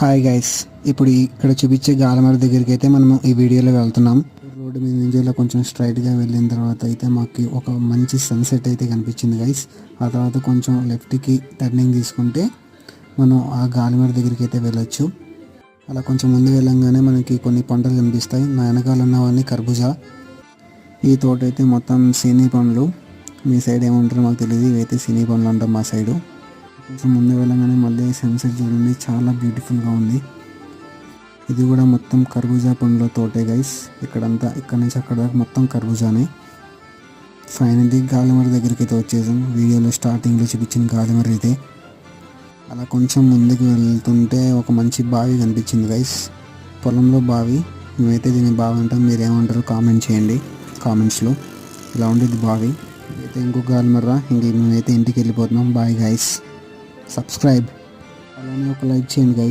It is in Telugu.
హాయ్ గైస్, ఇప్పుడు ఇక్కడ చూపించే గాలమర దగ్గరికి అయితే మనము ఈ వీడియోలో వెళ్తున్నాం. రోడ్డు మీద నుంచి ఇలా కొంచెం స్ట్రైట్గా వెళ్ళిన తర్వాత అయితే మాకు ఒక మంచి సన్సెట్ అయితే కనిపించింది గైస్. ఆ తర్వాత కొంచెం లెఫ్ట్కి టర్నింగ్ తీసుకుంటే మనం ఆ గాలిమర దగ్గరికి అయితే వెళ్ళొచ్చు. అలా కొంచెం ముందు వెళ్ళంగానే మనకి కొన్ని పంటలు కనిపిస్తాయి. నా వెనకాల ఉన్నవన్నీ కర్బూజా. ఈ తోట అయితే మొత్తం సినీ పండ్లు. మీ సైడ్ ఏముంటారో మాకు తెలియదు, ఇవైతే సినీ పండ్లు అంటాం మా సైడు. కొంచెం ముందు వెళ్ళగానే మళ్ళీ సన్సెట్ చూడండి, చాలా బ్యూటిఫుల్గా ఉంది. ఇది కూడా మొత్తం కర్బూజా పండ్ల తోటే గైస్. ఇక్కడ నుంచి అక్కడ దాకా మొత్తం కర్బూజానే. ఫైనల్లీ గాలిమర దగ్గరికి అయితే వచ్చేసాం. వీడియోలో స్టార్టింగ్లో చూపించిన గాలిమర అయితే. అలా కొంచెం ముందుకు వెళ్తుంటే ఒక మంచి బావి కనిపించింది గైస్. పొలంలో బావి. మేమైతే దీన్ని బావి అంటాం, మీరేమంటారో కామెంట్ చేయండి కామెంట్స్లో. ఇలా ఉండేది బావి. అయితే ఇంకొక గాలిమర. మేమైతే ఇంటికి వెళ్ళిపోతున్నాం. Bye guys. సబ్స్క్రైబ్, అలానే ఒక లైక్ చేయండి గైస్.